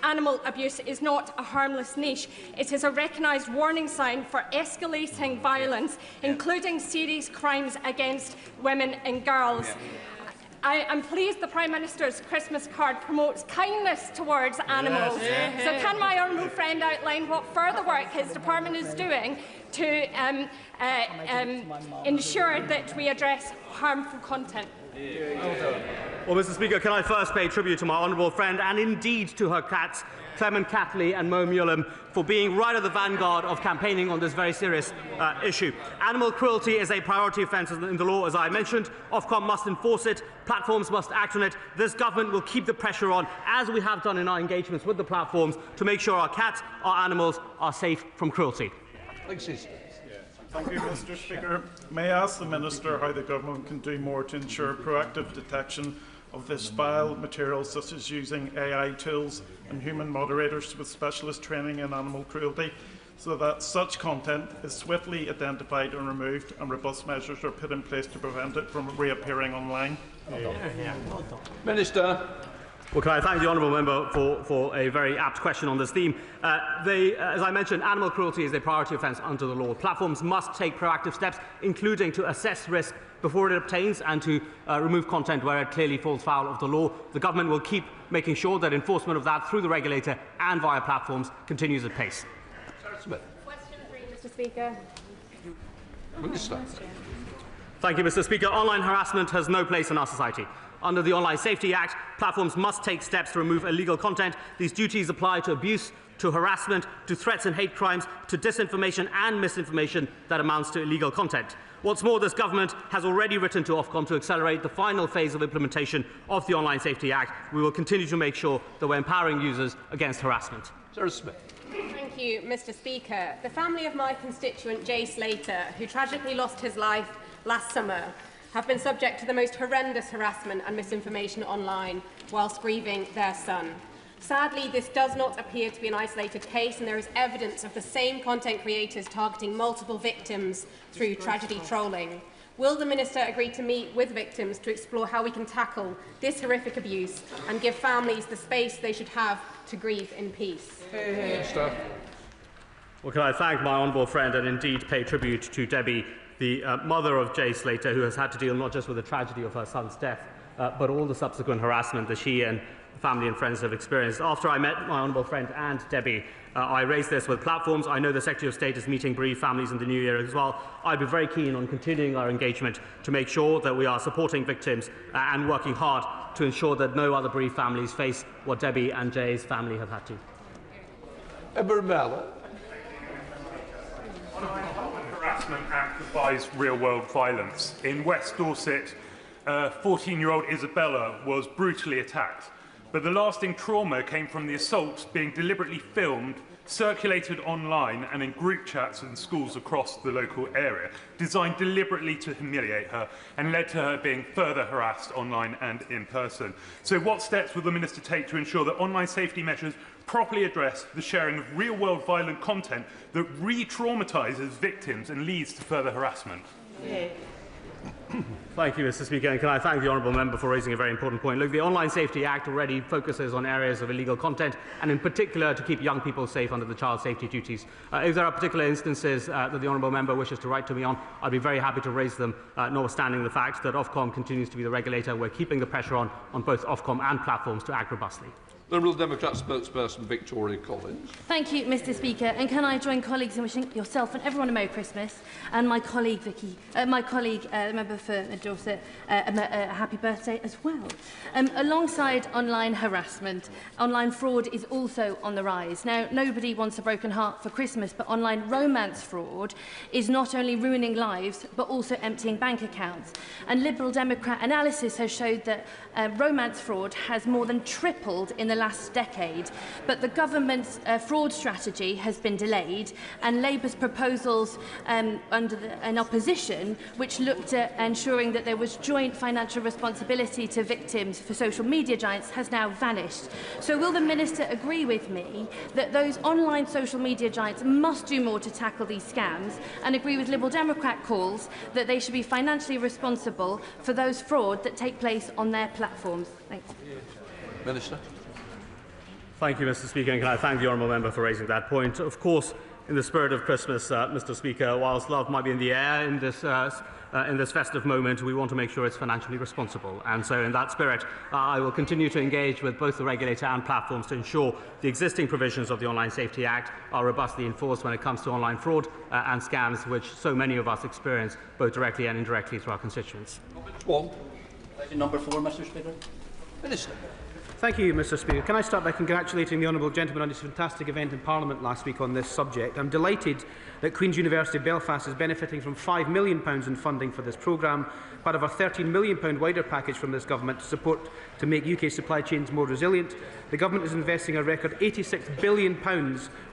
animal abuse is not a harmless niche. It is a recognised warning sign for escalating violence, including serious crimes against women and girls. I am pleased the Prime Minister's Christmas card promotes kindness towards animals. So can my honourable friend outline what further work his department is doing to ensure that we address harmful content? Well, Mr. Speaker, can I first pay tribute to my honourable friend and indeed to her cats, Clement Catley and Mo Mullen, for being right at the vanguard of campaigning on this very serious issue. Animal cruelty is a priority offence in the law, as I mentioned. Ofcom must enforce it. Platforms must act on it. This government will keep the pressure on, as we have done in our engagements with the platforms, to make sure our cats, our animals, are safe from cruelty. Thank you, Mr. Speaker. May I ask the Minister how the Government can do more to ensure proactive detection of this vile material, such as using AI tools and human moderators with specialist training in animal cruelty, so that such content is swiftly identified and removed, and robust measures are put in place to prevent it from reappearing online? Minister. Well, can I thank the honourable member for a very apt question on this theme. As I mentioned, animal cruelty is a priority offence under the law. Platforms must take proactive steps, including to assess risk before it obtains and to remove content where it clearly falls foul of the law. The government will keep making sure that enforcement of that through the regulator and via platforms continues at pace. Question 3, Mr. Speaker. Minister. Thank you, Mr. Speaker. Online harassment has no place in our society. Under the Online Safety Act, platforms must take steps to remove illegal content. These duties apply to abuse, to harassment, to threats and hate crimes, to disinformation and misinformation that amounts to illegal content. What's more, this government has already written to Ofcom to accelerate the final phase of implementation of the Online Safety Act. We will continue to make sure that we're empowering users against harassment. Sarah Smith. Thank you, Mr. Speaker. The family of my constituent Jay Slater, who tragically lost his life last summer, have been subject to the most horrendous harassment and misinformation online whilst grieving their son. Sadly, this does not appear to be an isolated case, and there is evidence of the same content creators targeting multiple victims through tragedy trolling. Will the Minister agree to meet with victims to explore how we can tackle this horrific abuse and give families the space they should have to grieve in peace? Minister. Well, can I thank my honourable friend and indeed pay tribute to Debbie, the mother of Jay Slater, who has had to deal not just with the tragedy of her son's death, but all the subsequent harassment that she and family and friends have experienced. After I met my honourable friend and Debbie, I raised this with platforms. I know the Secretary of State is meeting bereaved families in the new year as well. I'd be very keen on continuing our engagement to make sure that we are supporting victims and working hard to ensure that no other bereaved families face what Debbie and Jay's family have had to. Emma Mallett. Harassment amplifies real-world violence. In West Dorset, 14-year-old Isabella was brutally attacked, but the lasting trauma came from the assault being deliberately filmed, circulated online and in group chats in schools across the local area, designed deliberately to humiliate her and led to her being further harassed online and in person. So what steps will the Minister take to ensure that online safety measures properly address the sharing of real-world violent content that re-traumatises victims and leads to further harassment? Thank you, Mr. Speaker, and can I thank the honourable member for raising a very important point. Look, the Online Safety Act already focuses on areas of illegal content, and in particular to keep young people safe under the child safety duties. If there are particular instances that the honourable member wishes to write to me on, I'd be very happy to raise them, notwithstanding the fact that Ofcom continues to be the regulator. We're keeping the pressure on both Ofcom and platforms to act robustly. Liberal Democrat spokesperson Victoria Collins. Thank you, Mr. Speaker. And can I join colleagues in wishing yourself and everyone a Merry Christmas, and my colleague the member for Dorset, a happy birthday as well. Alongside online harassment, online fraud is also on the rise. Now, nobody wants a broken heart for Christmas, but online romance fraud is not only ruining lives, but also emptying bank accounts. And Liberal Democrat analysis has showed that romance fraud has more than tripled in the last decade, but the government's fraud strategy has been delayed, and Labour's proposals in opposition, which looked at ensuring that there was joint financial responsibility to victims for social media giants, has now vanished. So will the Minister agree with me that those online social media giants must do more to tackle these scams, and agree with Liberal Democrat calls that they should be financially responsible for those fraud that take place on their platforms? Thanks. Minister. Thank you, Mr. Speaker, and can I thank the honourable member for raising that point. Of course, in the spirit of Christmas, Mr. Speaker, whilst love might be in the air in this festive moment, we want to make sure it's financially responsible. And so in that spirit, I will continue to engage with both the regulator and platforms to ensure the existing provisions of the Online Safety Act are robustly enforced when it comes to online fraud and scams, which so many of us experience both directly and indirectly through our constituents. Question number 4, Mr. Speaker. Minister. Thank you, Mr. Speaker. Can I start by congratulating the honourable gentleman on his fantastic event in Parliament last week on this subject? I'm delighted that Queen's University Belfast is benefiting from £5 million in funding for this programme, part of a £13 million wider package from this government to make UK supply chains more resilient. The government is investing a record £86 billion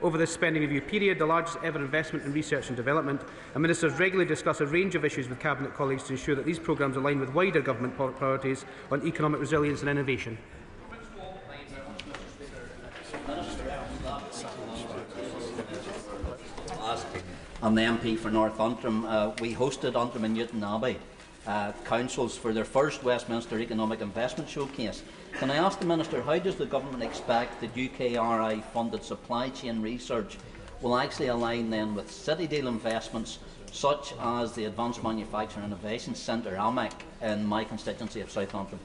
over this spending review period, the largest ever investment in research and development. And ministers regularly discuss a range of issues with Cabinet colleagues to ensure that these programmes align with wider government priorities on economic resilience and innovation. I'm the MP for North Antrim. We hosted Antrim and Newton Abbey councils for their first Westminster Economic Investment Showcase. Can I ask the Minister, how does the government expect that UKRI funded supply chain research will actually align then with City Deal investments such as the Advanced Manufacturing Innovation Centre, AMEC, in my constituency of South Antrim?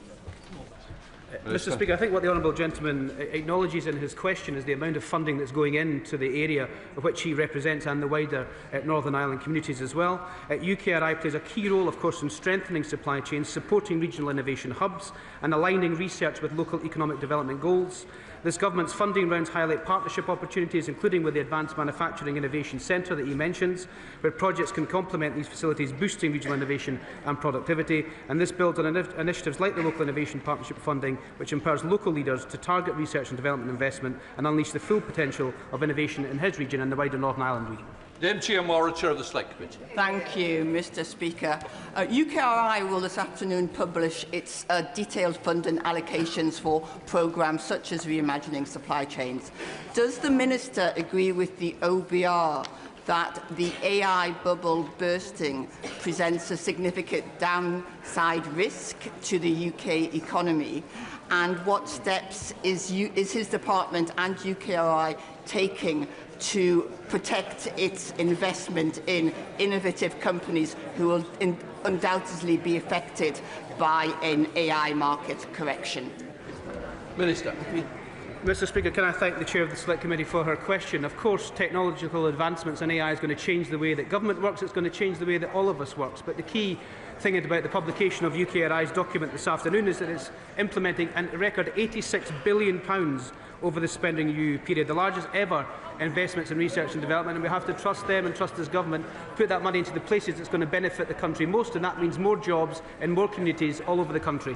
Mr. Speaker, I think what the honourable gentleman acknowledges in his question is the amount of funding that's going into the area of which he represents and the wider Northern Ireland communities as well. UKRI plays a key role, of course, in strengthening supply chains, supporting regional innovation hubs and aligning research with local economic development goals. This government's funding rounds highlight partnership opportunities, including with the Advanced Manufacturing Innovation Centre that he mentions, where projects can complement these facilities, boosting regional innovation and productivity. And this builds on initiatives like the Local Innovation Partnership funding, which empowers local leaders to target research and development investment and unleash the full potential of innovation in his region and the wider Northern Ireland region. Chair of the Select Committee. Thank you, Mr. Speaker. UKRI will this afternoon publish its detailed funding allocations for programmes such as reimagining supply chains. Does the Minister agree with the OBR that the AI bubble bursting presents a significant downside risk to the UK economy? And what steps is his department and UKRI taking to protect its investment in innovative companies who will undoubtedly be affected by an AI market correction? Minister. Mr. Speaker, can I thank the Chair of the Select Committee for her question? Of course, technological advancements in AI is going to change the way that government works, it's going to change the way that all of us works. But the key thing about the publication of UKRI's document this afternoon is that it's implementing a record £86 billion over the spending review period, the largest ever investments in research and development, and we have to trust them and trust this government, put that money into the places that's going to benefit the country most, and that means more jobs in more communities all over the country.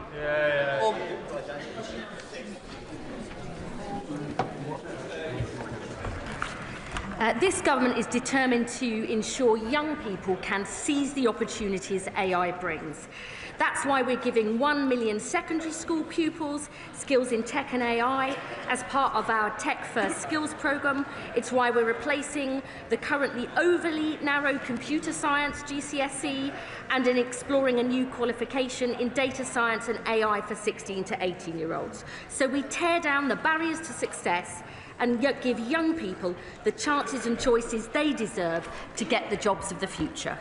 This government is determined to ensure young people can seize the opportunities AI brings. That's why we're giving 1 million secondary school pupils skills in tech and AI as part of our Tech First Skills programme. It's why we're replacing the currently overly narrow computer science GCSE and in exploring a new qualification in data science and AI for 16 to 18-year-olds. So we tear down the barriers to success and give young people the chances and choices they deserve to get the jobs of the future.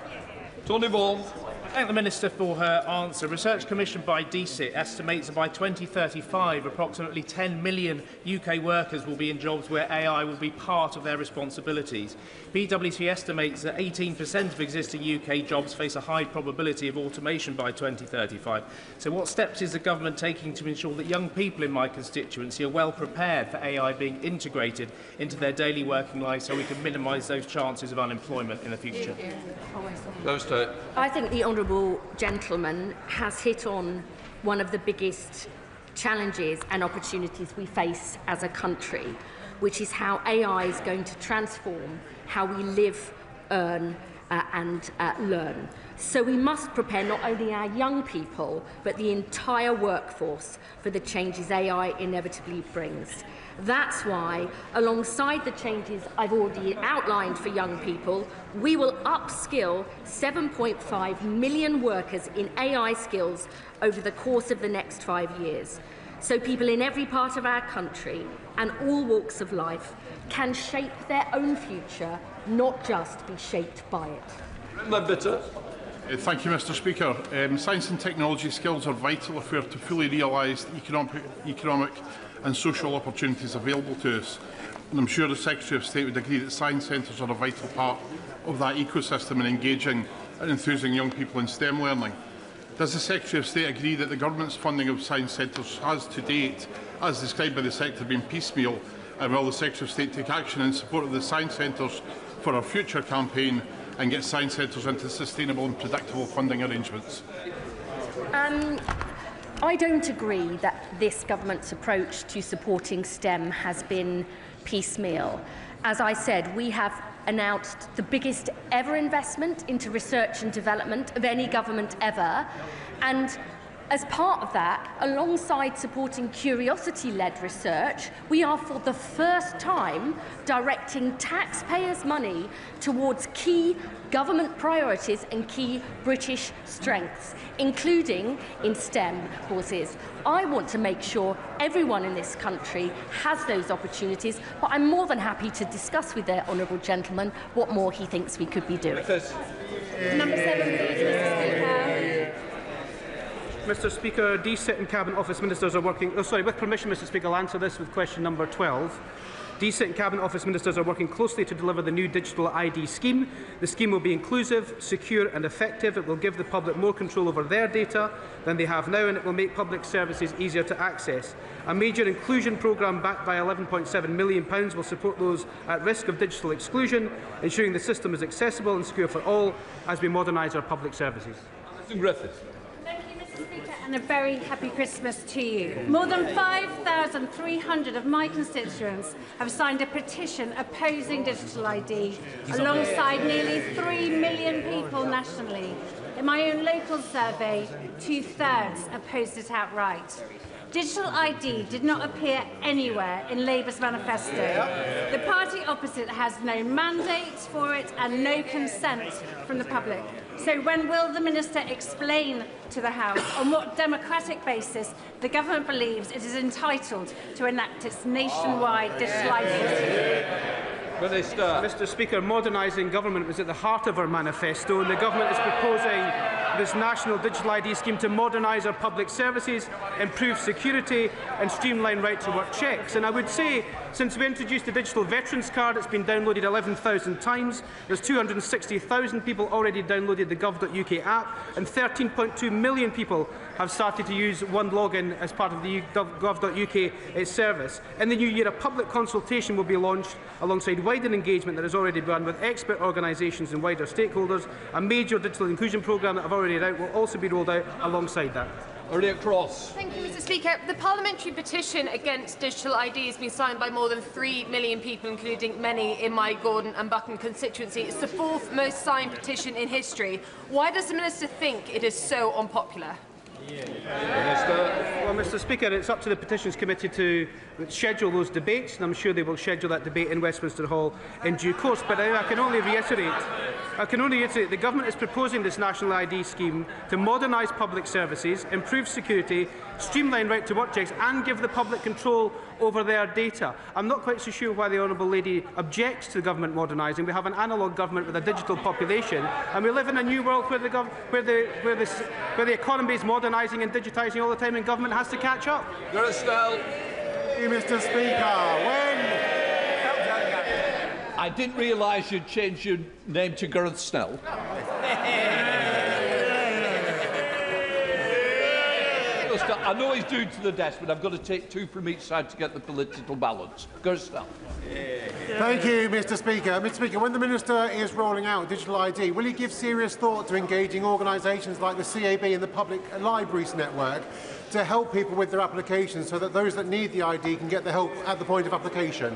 Tony Vaughan. I thank the Minister for her answer. Research commissioned by DCIT estimates that by 2035, approximately 10 million UK workers will be in jobs where AI will be part of their responsibilities. PwC estimates that 18% of existing UK jobs face a high probability of automation by 2035. So what steps is the government taking to ensure that young people in my constituency are well prepared for AI being integrated into their daily working lives so we can minimise those chances of unemployment in the future? I think the honourable gentleman has hit on one of the biggest challenges and opportunities we face as a country, which is how AI is going to transform how we live, earn and learn. So we must prepare not only our young people, but the entire workforce for the changes AI inevitably brings. That's why, alongside the changes I've already outlined for young people, we will upskill 7.5 million workers in AI skills over the course of the next 5 years. so people in every part of our country and all walks of life can shape their own future, not just be shaped by it. Thank you, Mr. Speaker. Science and technology skills are vital if we are to fully realise the economic and social opportunities available to us. And I'm sure the Secretary of State would agree that science centres are a vital part of that ecosystem in engaging and enthusing young people in STEM learning. Does the Secretary of State agree that the Government's funding of science centres has to date, as described by the sector, been piecemeal, and will the Secretary of State take action in support of the science centres for our future campaign and get science centres into sustainable and predictable funding arrangements? I don't agree that this government's approach to supporting STEM has been piecemeal. As I said, we have announced the biggest ever investment into research and development of any government ever, and as part of that, alongside supporting curiosity-led research, we are for the first time directing taxpayers' money towards key government priorities and key British strengths, including in STEM courses. I want to make sure everyone in this country has those opportunities, but I'm more than happy to discuss with the honourable gentleman what more he thinks we could be doing. Number 7, please, Mr. Speaker. Mr. Speaker, DSIT and Cabinet Office Ministers are working... with permission, Mr. Speaker, I'll answer this with question number 12. DSIT and Cabinet Office Ministers are working closely to deliver the new digital ID scheme. The scheme will be inclusive, secure and effective. It will give the public more control over their data than they have now, and it will make public services easier to access. A major inclusion programme backed by £11.7 million will support those at risk of digital exclusion, ensuring the system is accessible and secure for all as we modernise our public services. Thank you, Mr. Speaker, and a very happy Christmas to you. More than 5,300 of my constituents have signed a petition opposing digital ID, alongside nearly 3 million people nationally. In my own local survey, 2/3 opposed it outright. Digital ID did not appear anywhere in Labour's manifesto. The party opposite has no mandate for it and no consent from the public. So when will the Minister explain to the House on what democratic basis the government believes it is entitled to enact its nationwide digital ID scheme? Mr. Speaker, modernising government was at the heart of our manifesto, and the government is proposing this national digital ID scheme to modernise our public services, improve security and streamline right-to-work checks. And I would say, since we introduced the digital veterans card, it's been downloaded 11,000 times. There's 260,000 people already downloaded the gov.uk app, and 13.2 million people have started to use one login as part of the gov.uk service. In the new year, a public consultation will be launched alongside wider engagement that has already begun with expert organisations and wider stakeholders. A major digital inclusion programme that I've already read out will also be rolled out alongside that. Thank you, Mr. Speaker. The parliamentary petition against digital ID has been signed by more than 3 million people, including many in my Gordon and Buchan constituency. It's the 4th most signed petition in history. Why does the Minister think it is so unpopular? Well, Mr. Speaker, it's up to the Petitions Committee to schedule those debates, and I'm sure they will schedule that debate in Westminster Hall in due course. But I can only reiterate the government is proposing this national ID scheme to modernise public services, improve security, streamline right-to-work checks and give the public control over their data. I'm not quite so sure why the Honourable Lady objects to the government modernising. We have an analogue government with a digital population, and we live in a new world where the economy is modernising and digitising all the time, and government has to catch up. Mr. Speaker, I didn't realise you'd changed your name to Gareth Snell. I know he's due to the desk, but I've got to take 2 from each side to get the political balance. Gareth Snell. Thank you, Mr. Speaker. Mr. Speaker, when the Minister is rolling out digital ID, will he give serious thought to engaging organisations like the CAB and the Public Libraries Network to help people with their applications so that those that need the ID can get the help at the point of application?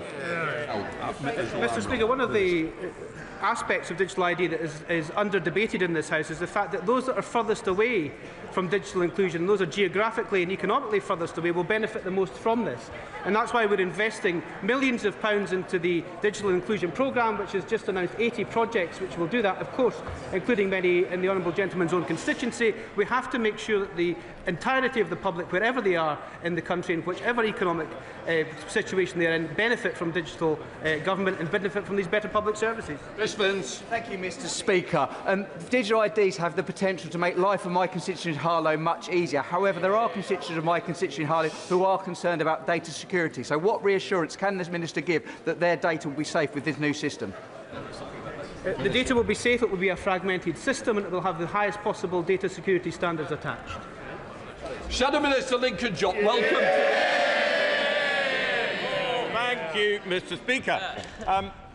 Mr. Speaker, one of the aspects of digital ID that is under-debated in this House is the fact that those that are furthest away from digital inclusion, those are geographically and economically furthest away, will benefit the most from this. And that's why we're investing millions of pounds into the digital inclusion programme, which has just announced 80 projects which will do that, of course, including many in the honourable gentleman's own constituency. We have to make sure that the entirety of the public, wherever they are in the country, in whichever economic situation they are in, benefit from digital government and benefit from these better public services. Thank you, Mr. Speaker. Digital IDs have the potential to make life of my constituent Harlow much easier. However, there are constituents of my constituent Harlow who are concerned about data security. So what reassurance can this Minister give that their data will be safe with this new system? The data will be safe, it will be a fragmented system, and it will have the highest possible data security standards attached. Shadow Minister Lincoln Jock, welcome. Thank you, Mr. Speaker.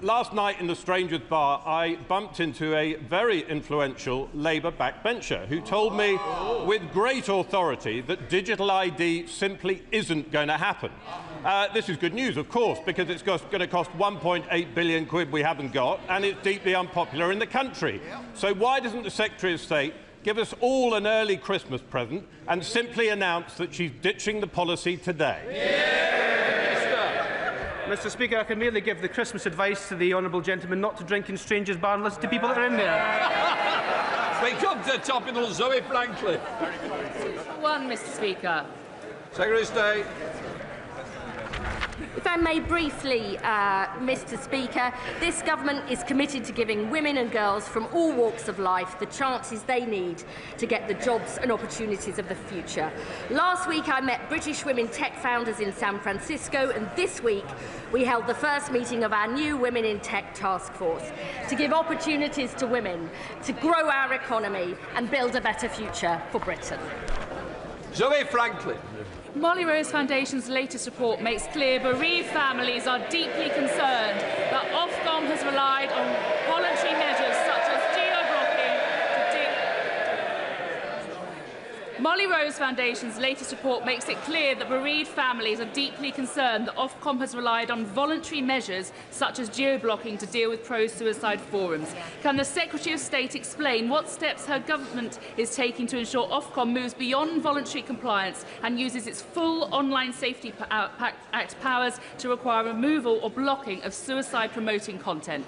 Last night in the Strangers Bar, I bumped into a very influential Labour backbencher who told me with great authority that digital ID simply isn't going to happen. This is good news, of course, because it's going to cost 1.8 billion quid we haven't got, and it's deeply unpopular in the country. So why doesn't the Secretary of State give us all an early Christmas present and simply announce that she's ditching the policy today? Mr. Speaker, I can merely give the Christmas advice to the honourable gentleman not to drink in strangers' bar and listen to people that are in there. We come to Topical, Zoe Franklin. One, Mr. Speaker. Secretary of State. If I may briefly, Mr. Speaker, this government is committed to giving women and girls from all walks of life the chances they need to get the jobs and opportunities of the future. Last week I met British women tech founders in San Francisco, and this week we held the first meeting of our new Women in Tech Task Force to give opportunities to women, to grow our economy and build a better future for Britain. Zoe Franklin. Molly Rose Foundation's latest report makes clear bereaved families are deeply concerned that Ofcom has relied on voluntary measures such as Molly Rose Foundation's latest report makes it clear that bereaved families are deeply concerned that Ofcom has relied on voluntary measures such as geo-blocking to deal with pro-suicide forums. Can the Secretary of State explain what steps her government is taking to ensure Ofcom moves beyond voluntary compliance and uses its full Online Safety Act powers to require removal or blocking of suicide-promoting content?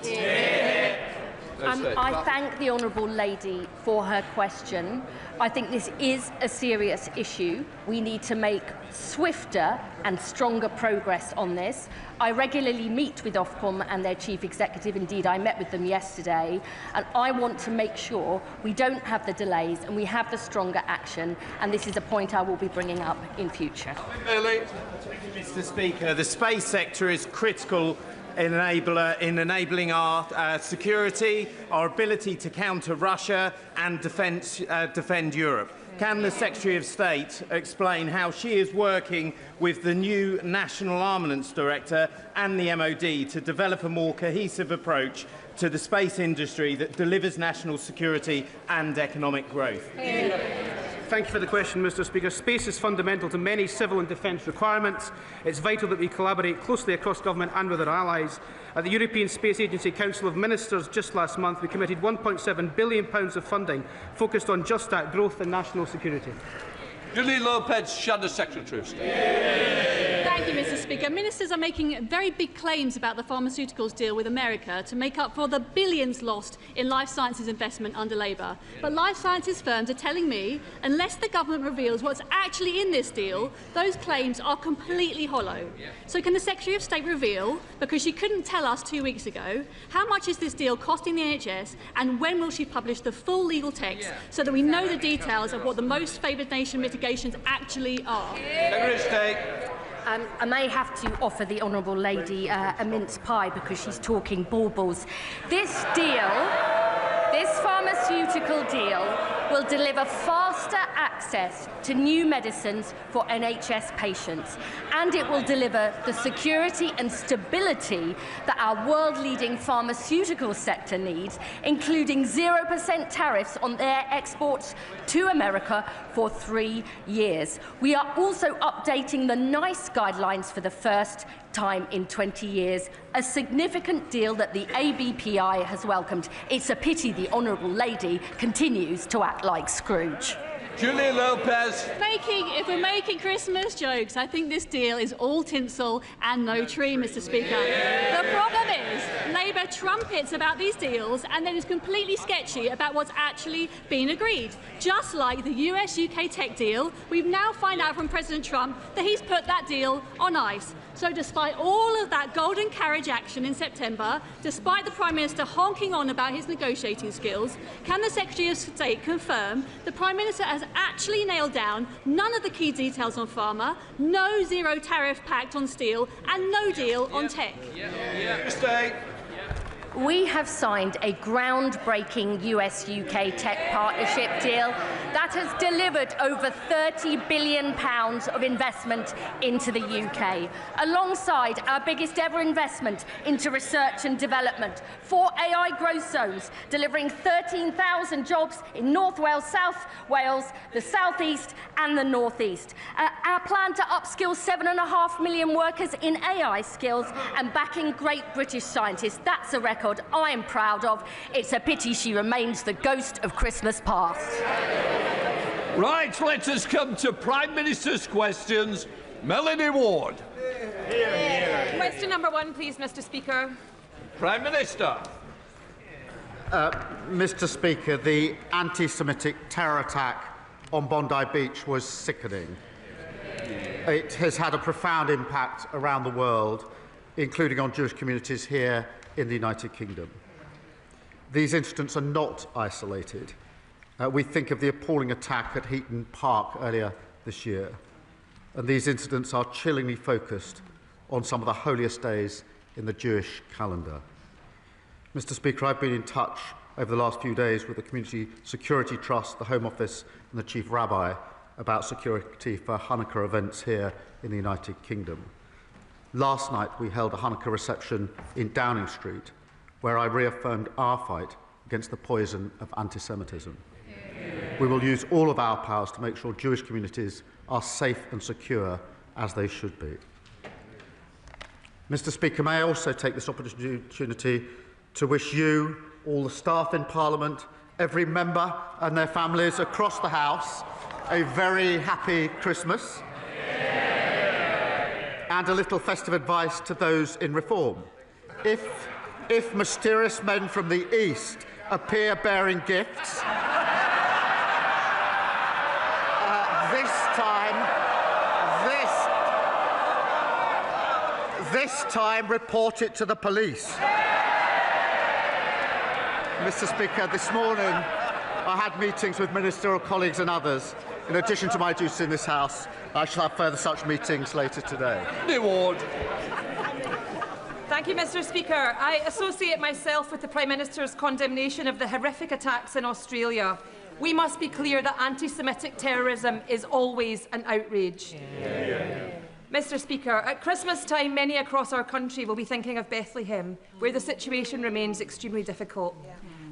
I thank the Honourable Lady for her question. I think this is a serious issue. We need to make swifter and stronger progress on this. I regularly meet with Ofcom and their Chief Executive. Indeed, I met with them yesterday. And I want to make sure we don't have the delays and we have the stronger action. And this is a point I will be bringing up in future. Mr. Speaker, the space sector is critical in enabling our security, our ability to counter Russia and defend Europe. Can the Secretary of State explain how she is working with the new National Armaments Director and the MOD to develop a more cohesive approach to the space industry that delivers national security and economic growth? Thank you for the question, Mr. Speaker. Space is fundamental to many civil and defence requirements. It's vital that we collaborate closely across government and with our allies. At the European Space Agency Council of Ministers just last month, we committed £1.7 billion of funding focused on just that, growth and national security. Julie Lopez, Shadow Secretary of State. Thank you, Mr. Speaker. Ministers are making very big claims about the pharmaceuticals deal with America to make up for the billions lost in life sciences investment under Labour. But life sciences firms are telling me, unless the government reveals what's actually in this deal, those claims are completely hollow. So can the Secretary of State reveal, because she couldn't tell us 2 weeks ago, how much is this deal costing the NHS, and when will she publish the full legal text so that we know the details of what the most favoured nation mitigations actually are? Secretary of State. I may have to offer the Honourable Lady a mince pie because she's talking baubles. This pharmaceutical deal will deliver faster access to new medicines for NHS patients, and it will deliver the security and stability that our world-leading pharmaceutical sector needs, including 0% tariffs on their exports to America for 3 years. We are also updating the NICE guidelines for the first time in 20 years, a significant deal that the ABPI has welcomed. It's a pity the Honourable Lady continues to act like Scrooge. Julia Lopez. If we're making Christmas jokes, I think this deal is all tinsel and no tree, Mr. Speaker. The problem is Labour trumpets about these deals and then is completely sketchy about what's actually been agreed. Just like the US-UK tech deal, we've now found out from President Trump that he's put that deal on ice. So despite all of that golden carriage action in September, despite the Prime Minister honking on about his negotiating skills, can the Secretary of State confirm the Prime Minister has actually nailed down none of the key details on pharma, no zero tariff pact on steel and no deal on tech? We have signed a groundbreaking US-UK tech partnership deal that has delivered over £30 billion of investment into the UK, alongside our biggest ever investment into research and development, 4 AI growth zones, delivering 13,000 jobs in North Wales, South Wales, the South East and the North East. Our plan to upskill 7.5 million workers in AI skills and backing great British scientists. That's a record I am proud of. It's a pity she remains the ghost of Christmas past. Right, let us come to Prime Minister's questions. Melanie Ward. Question number 1, please, Mr. Speaker. Prime Minister. Mr. Speaker, the anti-Semitic terror attack on Bondi Beach was sickening. It has had a profound impact around the world, including on Jewish communities here in the United Kingdom. These incidents are not isolated. We think of the appalling attack at Heaton Park earlier this year, and these incidents are chillingly focused on some of the holiest days in the Jewish calendar. Mr. Speaker, I've been in touch over the last few days with the Community Security Trust, the Home Office and the Chief Rabbi about security for Hanukkah events here in the United Kingdom. Last night we held a Hanukkah reception in Downing Street where I reaffirmed our fight against the poison of anti-Semitism. We will use all of our powers to make sure Jewish communities are safe and secure as they should be. Mr. Speaker, may I also take this opportunity to wish you, all the staff in Parliament, every member and their families across the House a very happy Christmas and a little festive advice to those in reform. If mysterious men from the East appear bearing gifts, this time report it to the police. Mr. Speaker, this morning I had meetings with ministerial colleagues and others. In addition to my duties in this House, I shall have further such meetings later today. Ward. Thank you, Mr. Speaker. I associate myself with the Prime Minister's condemnation of the horrific attacks in Australia. We must be clear that anti-Semitic terrorism is always an outrage. Mr. Speaker, at Christmas time, many across our country will be thinking of Bethlehem, where the situation remains extremely difficult.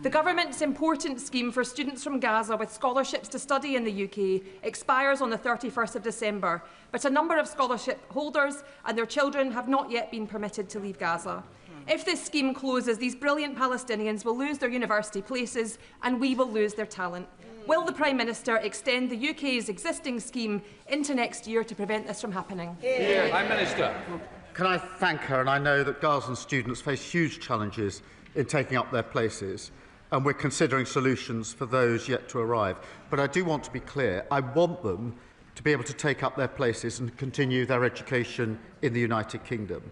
The government's important scheme for students from Gaza with scholarships to study in the UK expires on the 31st of December, but a number of scholarship holders and their children have not yet been permitted to leave Gaza. If this scheme closes, these brilliant Palestinians will lose their university places and we will lose their talent. Will the Prime Minister extend the UK's existing scheme into next year to prevent this from happening? Prime Minister. Can I thank her? And I know that Gazan students face huge challenges in taking up their places, and we're considering solutions for those yet to arrive. But I do want to be clear, I want them to be able to take up their places and continue their education in the United Kingdom.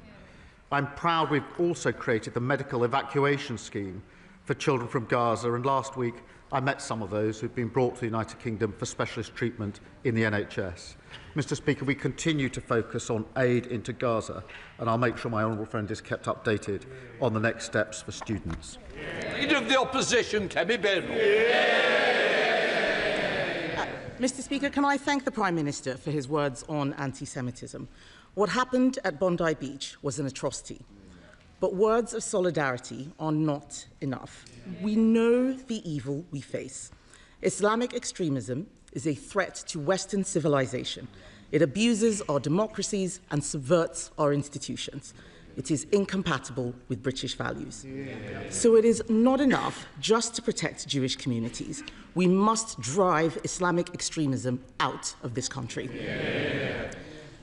I'm proud we've also created the medical evacuation scheme for children from Gaza, and last week I met some of those who've been brought to the United Kingdom for specialist treatment in the NHS. Mr. Speaker, we continue to focus on aid into Gaza, and I'll make sure my honourable friend is kept updated on the next steps for students. Leader of the Opposition, Kemi Badenoch. Mr. Speaker, can I thank the Prime Minister for his words on anti-Semitism? What happened at Bondi Beach was an atrocity. But words of solidarity are not enough. We know the evil we face. Islamic extremism is a threat to Western civilization. It abuses our democracies and subverts our institutions. it is incompatible with British values. So it is not enough just to protect Jewish communities. We must drive Islamic extremism out of this country.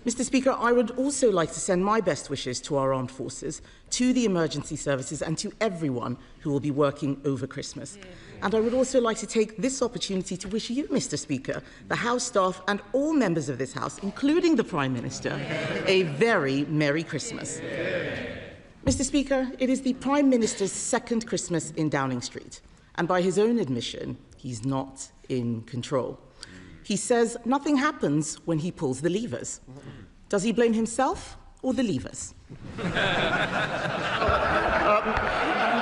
Mr. Speaker, I would also like to send my best wishes to our armed forces, to the emergency services and to everyone who will be working over Christmas. And I would also like to take this opportunity to wish you, Mr. Speaker, the House staff and all members of this House, including the Prime Minister, a very Merry Christmas. Mr. Speaker, it is the Prime Minister's second Christmas in Downing Street, and by his own admission, he's not in control. He says nothing happens when he pulls the levers. Does he blame himself or the levers?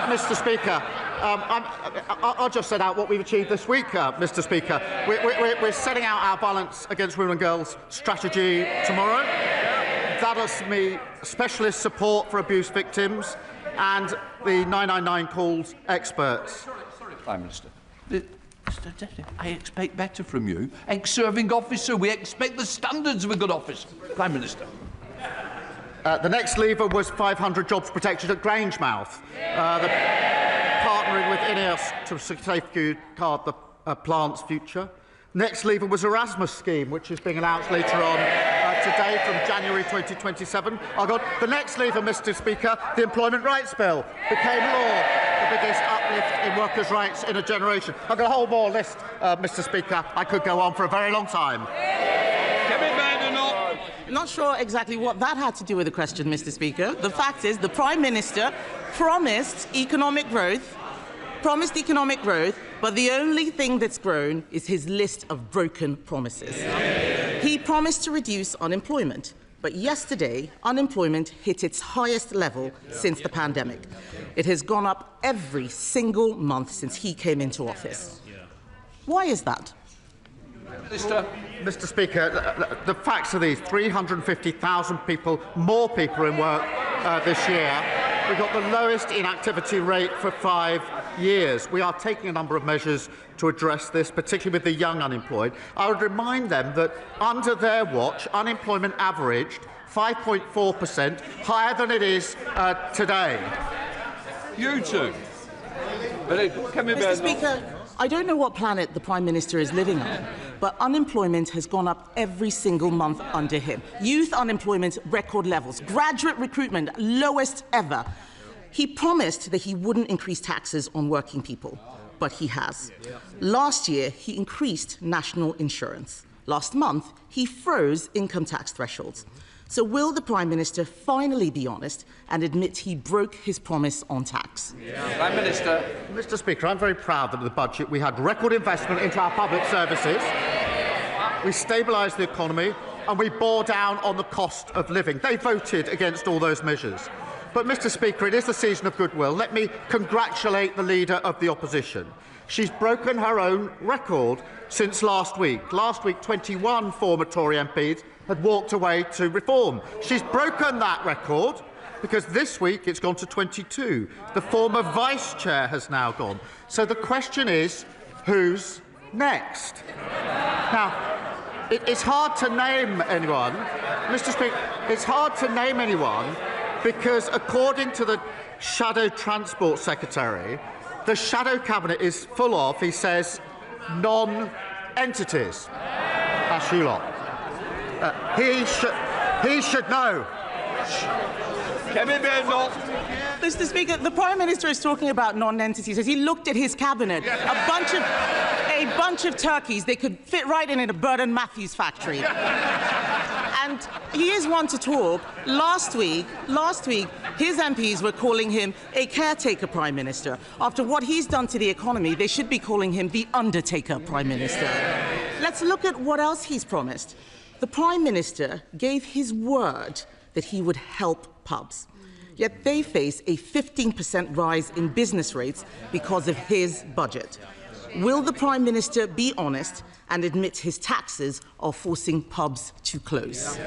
Mr. Speaker, I'll just set out what we've achieved this week, Mr. Speaker. We're setting out our Violence Against Women and Girls strategy tomorrow. That is me specialist support for abuse victims and the 999 calls experts. Sorry, Prime Minister. I expect better from you. Ex-serving officer, we expect the standards of a good officer. Prime Minister. The next lever was 500 jobs protected at Grangemouth, partnering with INEOS to safeguard the plant's future. Next lever was Erasmus scheme, which is being announced later on today from January 2027. The next lever, Mr. Speaker, the Employment Rights Bill, became law, the biggest uplift in workers' rights in a generation. I've got a whole more list, Mr. Speaker. I could go on for a very long time. Badenoch. Not sure exactly what that had to do with the question, Mr. Speaker. The fact is, the Prime Minister promised economic growth, but the only thing that's grown is his list of broken promises. He promised to reduce unemployment, but yesterday, unemployment hit its highest level since the pandemic. It has gone up every single month since he came into office. Why is that? Mr. Speaker, the facts are these: 350,000 more people in work this year. We've got the lowest inactivity rate for 5 years. We are taking a number of measures to address this, particularly with the young unemployed. I would remind them that under their watch, unemployment averaged 5.4%, higher than it is today. You two. Mr. Speaker, I don't know what planet the Prime Minister is living on, but unemployment has gone up every single month under him. Youth unemployment, record levels. Graduate recruitment, lowest ever. He promised that he wouldn't increase taxes on working people, but he has. Last year, he increased national insurance. Last month, he froze income tax thresholds. So will the Prime Minister finally be honest and admit he broke his promise on tax? Prime Minister. Mr. Speaker, I'm very proud that in the budget we had record investment into our public services, we stabilised the economy, and we bore down on the cost of living. They voted against all those measures. But, Mr. Speaker, it is the season of goodwill. Let me congratulate the Leader of the Opposition. She's broken her own record since last week. Last week, 21 former Tory MPs had walked away to reform. She's broken that record because this week it's gone to 22. The former Vice Chair has now gone. So the question is, who's next? Now, it's hard to name anyone. Mr. Speaker, it's hard to name anyone because, according to the Shadow Transport Secretary, the Shadow Cabinet is full of, he says, non-entities. That's you lot. He should know. Mr. Speaker, the Prime Minister is talking about non-entities. As he looked at his cabinet, a bunch of turkeys, they could fit right in a Burton Matthews factory. And he is one to talk. Last week, his MPs were calling him a caretaker Prime Minister. After what he's done to the economy, they should be calling him the Undertaker Prime Minister. Let's look at what else he's promised. The Prime Minister gave his word that he would help pubs. Yet they face a 15% rise in business rates because of his budget. Will the Prime Minister be honest and admit his taxes are forcing pubs to close?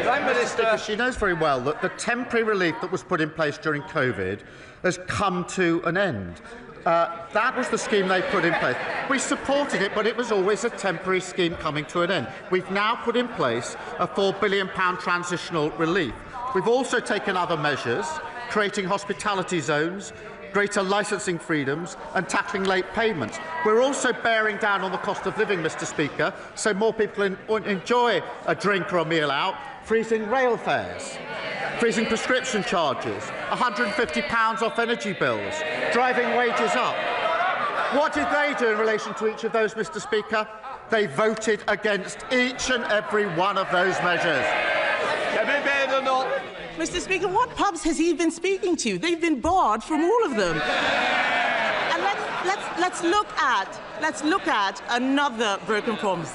Prime Minister, she knows very well that the temporary relief that was put in place during COVID has come to an end. That was the scheme they put in place. We supported it, but it was always a temporary scheme coming to an end. We've now put in place a £4 billion transitional relief. We've also taken other measures, creating hospitality zones, greater licensing freedoms and tackling late payments. We're also bearing down on the cost of living, Mr Speaker, so more people enjoy a drink or a meal out, freezing rail fares, freezing prescription charges, £150 off energy bills, driving wages up. What did they do in relation to each of those, Mr Speaker? They voted against each and every one of those measures. Mr Speaker, what pubs has he been speaking to? They've been barred from all of them. And let's look at another broken promise.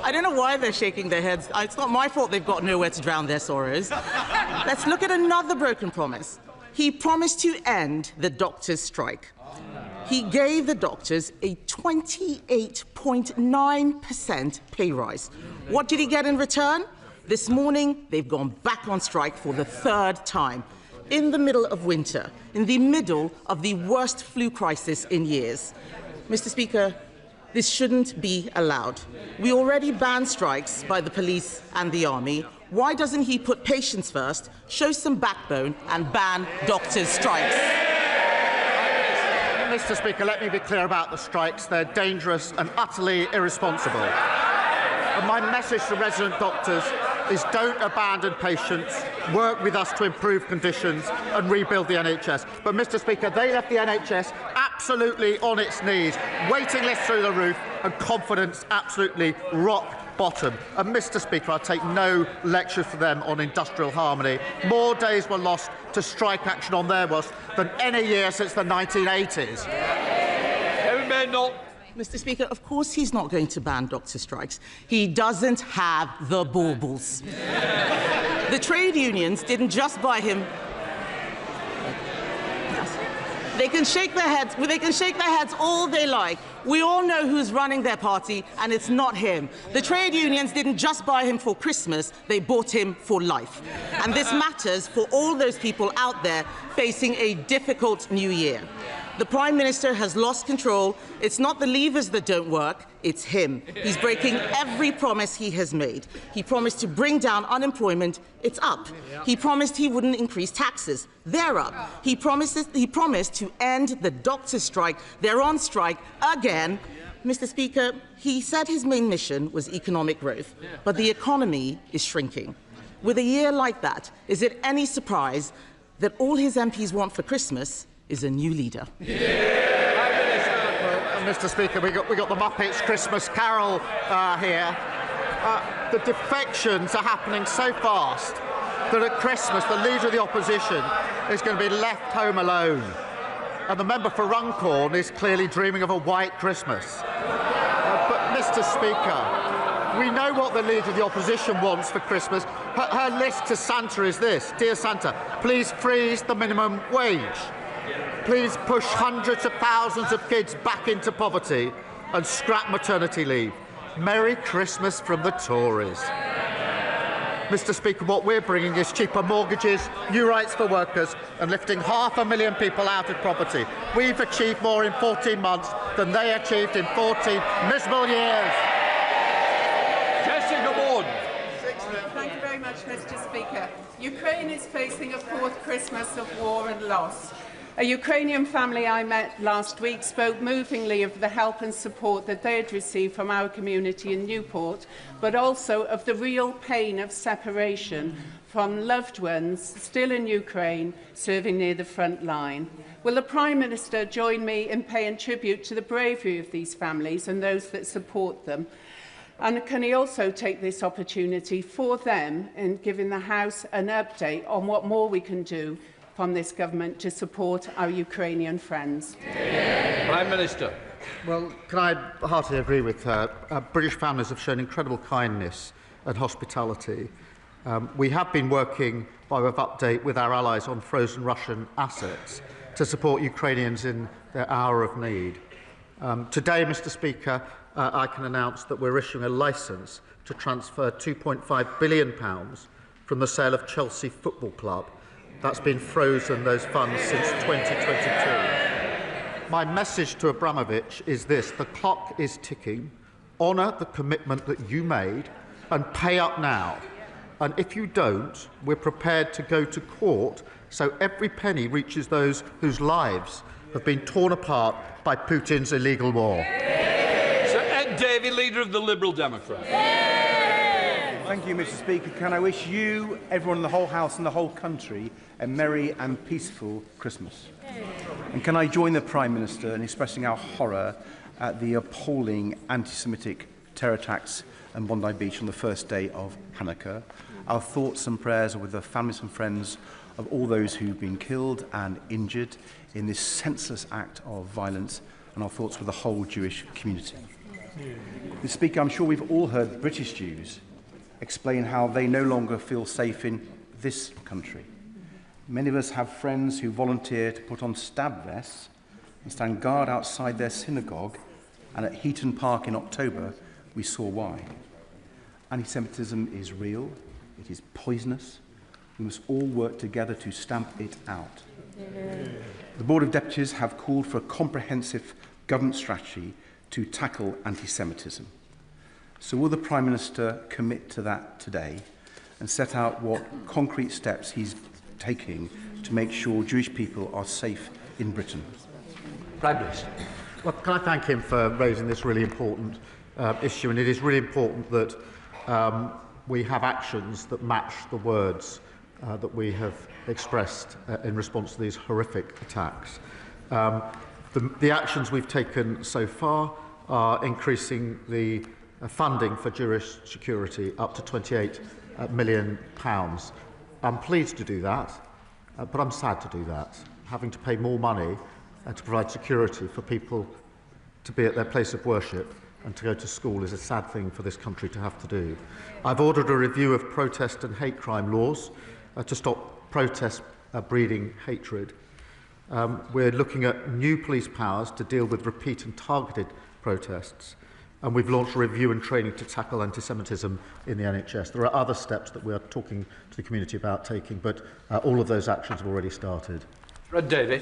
I don't know why they're shaking their heads. It's not my fault they've got nowhere to drown their sorrows. Let's look at another broken promise. He promised to end the doctors' strike. He gave the doctors a 28.9% pay rise. What did he get in return? This morning, they've gone back on strike for the third time. In the middle of winter, in the middle of the worst flu crisis in years. Mr Speaker, this shouldn't be allowed. We already banned strikes by the police and the army. Why doesn't he put patients first, show some backbone and ban doctors' strikes? Mr Speaker, let me be clear about the strikes. They're dangerous and utterly irresponsible. And my message to resident doctors is don't abandon patients, work with us to improve conditions and rebuild the NHS. But, Mr Speaker, they left the NHS absolutely on its knees, waiting lists through the roof and confidence absolutely rock bottom. And, Mr Speaker, I take no lecture for them on industrial harmony. More days were lost to strike action on their watch than any year since the 1980s. Mr Speaker, of course he's not going to ban doctor strikes. He doesn't have the baubles. The trade unions didn't just buy him. They can shake their heads. They can shake their heads all they like. We all know who's running their party, and it's not him. The trade unions didn't just buy him for Christmas, they bought him for life. And this matters for all those people out there facing a difficult new year. The Prime Minister has lost control. It's not the levers that don't work, it's him. He's breaking every promise he has made. He promised to bring down unemployment, it's up. He promised he wouldn't increase taxes, they're up. He promised to end the doctors' strike, they're on strike again. Mr Speaker, he said his main mission was economic growth, but the economy is shrinking. With a year like that, is it any surprise that all his MPs want for Christmas is a new leader? Well, Mr Speaker, we got the Muppets Christmas Carol here. The defections are happening so fast that at Christmas the Leader of the Opposition is going to be left home alone. And the member for Runcorn is clearly dreaming of a white Christmas. But, Mr Speaker, we know what the Leader of the Opposition wants for Christmas. Her list to Santa is this. Dear Santa, please freeze the minimum wage. Please push hundreds of thousands of kids back into poverty and scrap maternity leave. Merry Christmas from the Tories. Mr Speaker, what we're bringing is cheaper mortgages, new rights for workers and lifting 500,000 people out of poverty. We've achieved more in 14 months than they achieved in 14 miserable years. Thank you very much, Mr Speaker. Ukraine is facing a fourth Christmas of war and loss. A Ukrainian family I met last week spoke movingly of the help and support that they had received from our community in Newport, but also of the real pain of separation from loved ones still in Ukraine serving near the front line. Will the Prime Minister join me in paying tribute to the bravery of these families and those that support them? And can he also take this opportunity for them in giving the House an update on what more we can do from this government to support our Ukrainian friends? Prime Minister. Well, can I heartily agree with her? British families have shown incredible kindness and hospitality. We have been working by way of update with our allies on frozen Russian assets to support Ukrainians in their hour of need. Today, Mr Speaker, I can announce that we're issuing a licence to transfer £2.5 billion from the sale of Chelsea Football Club. That's been frozen, those funds, since 2022. My message to Abramovich is this: the clock is ticking. Honour the commitment that you made and pay up now. And if you don't, we're prepared to go to court so every penny reaches those whose lives have been torn apart by Putin's illegal war. Sir Ed Davey, Leader of the Liberal Democrats. Thank you, Mr. Speaker. Can I wish you, everyone in the whole House and the whole country, a merry and peaceful Christmas? And can I join the Prime Minister in expressing our horror at the appalling anti-Semitic terror attacks on Bondi Beach on the first day of Hanukkah? Our thoughts and prayers are with the families and friends of all those who've been killed and injured in this senseless act of violence, and our thoughts with the whole Jewish community. Mr. Speaker, I'm sure we've all heard British Jews explain how they no longer feel safe in this country. Many of us have friends who volunteer to put on stab vests and stand guard outside their synagogue, and at Heaton Park in October, we saw why. Anti-Semitism is real, it is poisonous. We must all work together to stamp it out. The Board of Deputies have called for a comprehensive government strategy to tackle anti-Semitism. So will the Prime Minister commit to that today and set out what concrete steps he's taking to make sure Jewish people are safe in Britain? Prime Minister. Well, can I thank him for raising this really important issue, and it is really important that we have actions that match the words that we have expressed in response to these horrific attacks. The actions we've taken so far are increasing the funding for Jewish security up to £28 million. I'm pleased to do that, but I'm sad to do that. Having to pay more money to provide security for people to be at their place of worship and to go to school is a sad thing for this country to have to do. I've ordered a review of protest and hate crime laws to stop protests breeding hatred. We're looking at new police powers to deal with repeat and targeted protests. And we've launched a review and training to tackle anti-Semitism in the NHS. There are other steps that we are talking to the community about taking, but all of those actions have already started. Red David.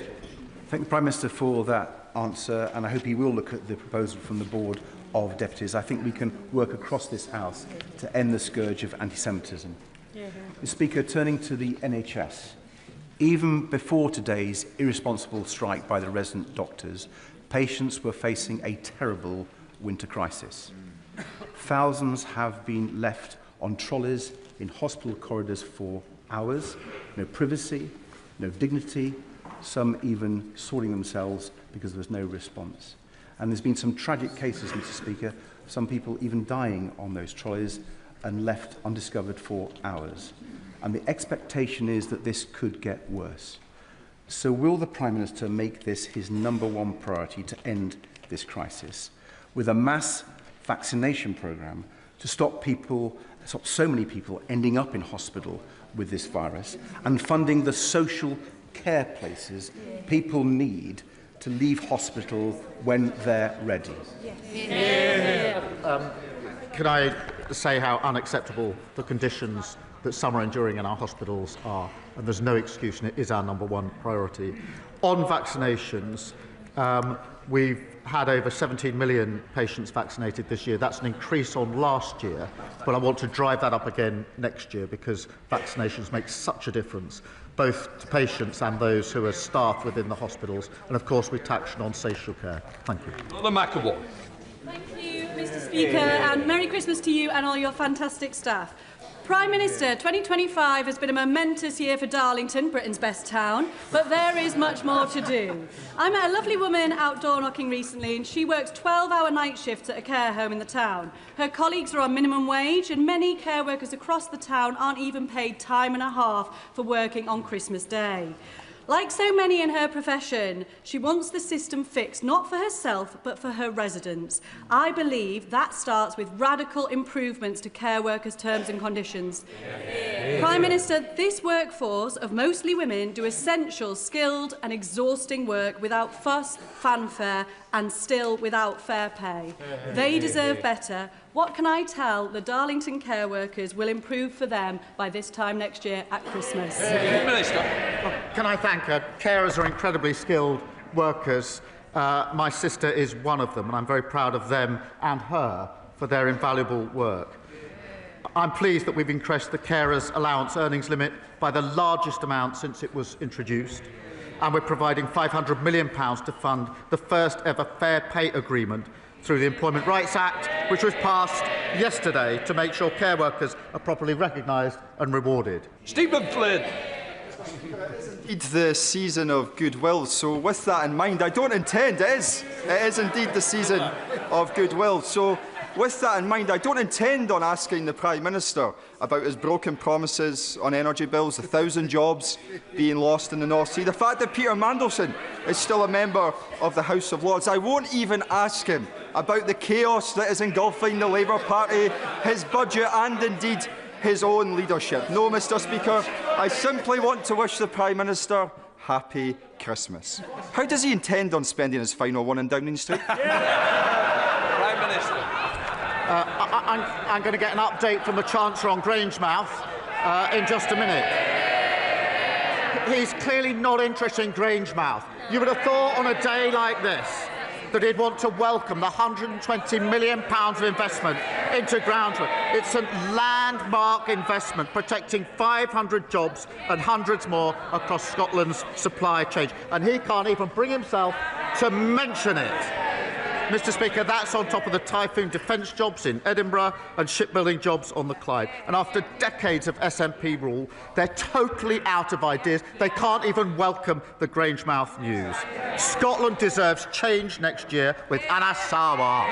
Thank the Prime Minister for that answer, and I hope he will look at the proposal from the Board of Deputies. I think we can work across this House to end the scourge of anti-Semitism. Mr. Speaker, turning to the NHS, even before today's irresponsible strike by the resident doctors, patients were facing a terrible winter crisis. Thousands have been left on trolleys in hospital corridors for hours, no privacy, no dignity, some even sorting themselves because there was no response. And there's been some tragic cases, Mr. Speaker, some people even dying on those trolleys and left undiscovered for hours. And the expectation is that this could get worse. So will the Prime Minister make this his #1 priority to end this crisis, with a mass vaccination programme to stop so many people ending up in hospital with this virus, and funding the social care places people need to leave hospital when they're ready? Can I say how unacceptable the conditions that some are enduring in our hospitals are, and there's no excuse, and it is our #1 priority. On vaccinations, we've had over 17 million patients vaccinated this year. That's an increase on last year, but I want to drive that up again next year because vaccinations make such a difference, both to patients and those who are staffed within the hospitals. And of course, we touched on social care. Thank you. Mother McAvoy. Thank you, Mr. Speaker, and Merry Christmas to you and all your fantastic staff. Prime Minister, 2025 has been a momentous year for Darlington, Britain's best town, but there is much more to do. I met a lovely woman out door knocking recently, and she works 12-hour night shifts at a care home in the town. Her colleagues are on minimum wage, and many care workers across the town aren't even paid time and a half for working on Christmas Day. Like so many in her profession, she wants the system fixed, not for herself, but for her residents. I believe that starts with radical improvements to care workers' terms and conditions. Prime Minister, this workforce of mostly women do essential, skilled and exhausting work without fuss, fanfare and still without fair pay. They deserve better. What can I tell the Darlington care workers will improve for them by this time next year at Christmas? Minister. Can I thank her? Carers are incredibly skilled workers. My sister is one of them, and I'm very proud of them and her for their invaluable work. I'm pleased that we've increased the carers' allowance earnings limit by the largest amount since it was introduced, and we're providing £500 million to fund the first ever fair pay agreement through the Employment Rights Act, which was passed yesterday to make sure care workers are properly recognised and rewarded. Stephen Flynn. It's the season of goodwill, so with that in mind, I don't intend, it is indeed the season of goodwill, so with that in mind, I don't intend on asking the Prime Minister about his broken promises on energy bills, the 1,000 jobs being lost in the North Sea, the fact that Peter Mandelson is still a member of the House of Lords. I won't even ask him about the chaos that is engulfing the Labour Party, his budget and indeed his own leadership. No, Mr. Speaker, I simply want to wish the Prime Minister happy Christmas. How does he intend on spending his final one in Downing Street? Prime Minister. I'm going to get an update from the Chancellor on Grangemouth in just a minute. He's clearly not interested in Grangemouth. You would have thought on a day like this that he'd want to welcome the £120 million of investment into groundwork. It's a landmark investment protecting 500 jobs and hundreds more across Scotland's supply chain. And he can't even bring himself to mention it. Mr. Speaker, that's on top of the Typhoon defence jobs in Edinburgh and shipbuilding jobs on the Clyde. And after decades of SNP rule, they're totally out of ideas. They can't even welcome the Grangemouth news. Scotland deserves change next year with Anna Sawa.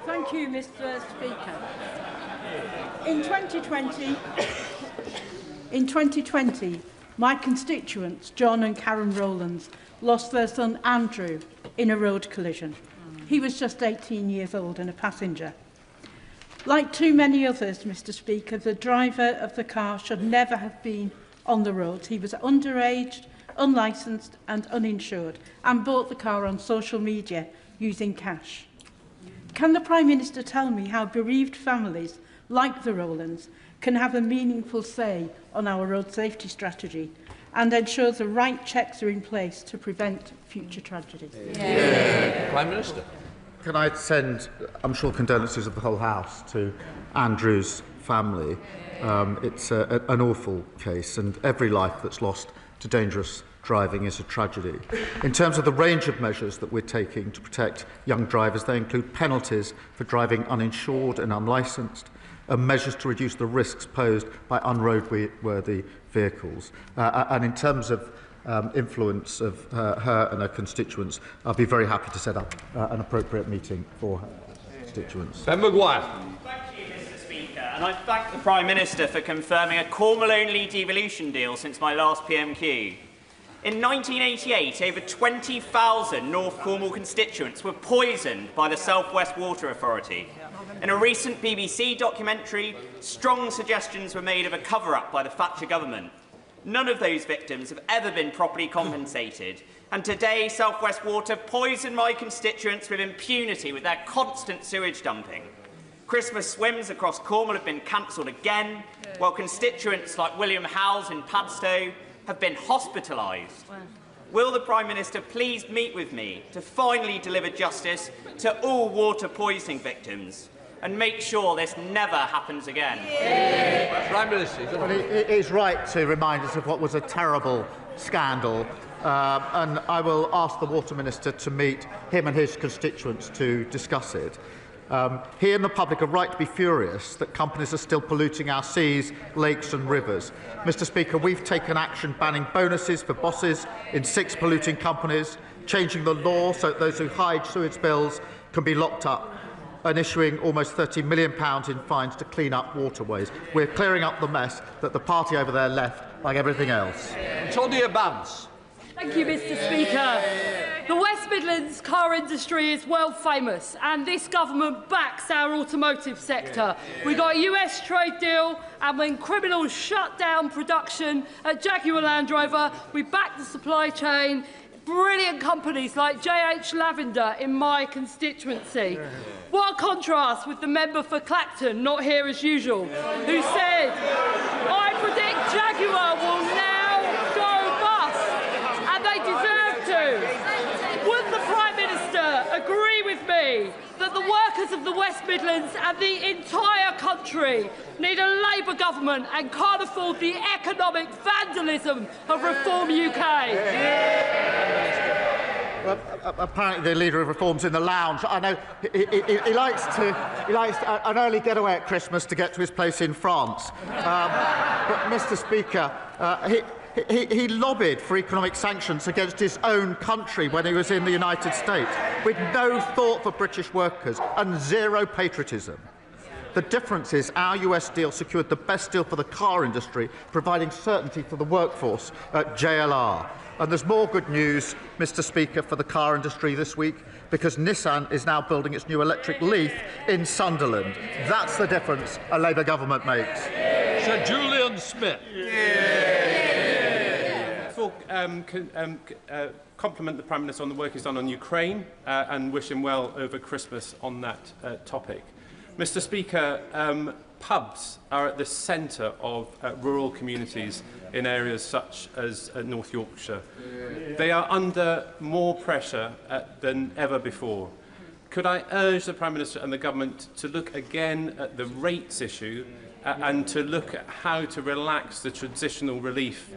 Thank you, Mr. Speaker. In 2020, my constituents, John and Karen Rowlands, lost their son Andrew in a road collision. He was just 18 years old and a passenger. Like too many others, Mr. Speaker, the driver of the car should never have been on the roads. He was underage, unlicensed and uninsured and bought the car on social media using cash. Can the Prime Minister tell me how bereaved families like the Rowlands can have a meaningful say on our road safety strategy and ensure the right checks are in place to prevent future tragedies? Prime Minister. Can I send, I'm sure, condolences of the whole House to Andrew's family. It's an awful case, and every life that's lost to dangerous driving is a tragedy. In terms of the range of measures that we're taking to protect young drivers, they include penalties for driving uninsured and unlicensed, and measures to reduce the risks posed by unroadworthy vehicles. And in terms of influence of her and her constituents, I'll be very happy to set up an appropriate meeting for her constituents. Ben Maguire. Thank you, Mr. Speaker, and I thank the Prime Minister for confirming a Cornwall-only devolution deal since my last PMQ. In 1988, over 20,000 North Cornwall constituents were poisoned by the South West Water Authority. In a recent BBC documentary, strong suggestions were made of a cover-up by the Thatcher government. None of those victims have ever been properly compensated, and today South West Water poison my constituents with impunity with their constant sewage dumping. Christmas swims across Cornwall have been cancelled again, while constituents like William Howells in Padstow have been hospitalised. Will the Prime Minister please meet with me to finally deliver justice to all water poisoning victims and make sure this never happens again? Prime Minister. Well, it is right to remind us of what was a terrible scandal, and I will ask the Water Minister to meet him and his constituents to discuss it. He and the public are right to be furious that companies are still polluting our seas, lakes and rivers. Mr. Speaker, we've taken action banning bonuses for bosses in 6 polluting companies, changing the law so that those who hide sewage bills can be locked up, and issuing almost £30 million in fines to clean up waterways. We're clearing up the mess that the party over there left, like everything else. Todia Bams. Thank you, Mr. Speaker. The West Midlands car industry is world famous, and this government backs our automotive sector. We got a US trade deal, and when criminals shut down production at Jaguar Land Rover, we back the supply chain. Brilliant companies like JH Lavender in my constituency. What a contrast with the member for Clacton, not here as usual, who said, "I predict Jaguar will now go bust," and they deserve to. Would the Prime Minister agree with me that But the workers of the West Midlands and the entire country need a Labour government and can't afford the economic vandalism of Reform UK. Well, apparently the leader of Reform's in the lounge. I know he likes an early getaway at Christmas to get to his place in France. But, Mr. Speaker, he lobbied for economic sanctions against his own country when he was in the United States, with no thought for British workers and zero patriotism. The difference is our US deal secured the best deal for the car industry, providing certainty for the workforce at JLR. And there's more good news, Mr. Speaker, for the car industry this week, because Nissan is now building its new electric Leaf in Sunderland. That's the difference a Labour government makes. Sir Julian Smith. Compliment the Prime Minister on the work he's done on Ukraine and wish him well over Christmas on that topic. Mr. Speaker, pubs are at the centre of rural communities in areas such as North Yorkshire. They are under more pressure than ever before. Could I urge the Prime Minister and the Government to look again at the rates issue and to look at how to relax the transitional relief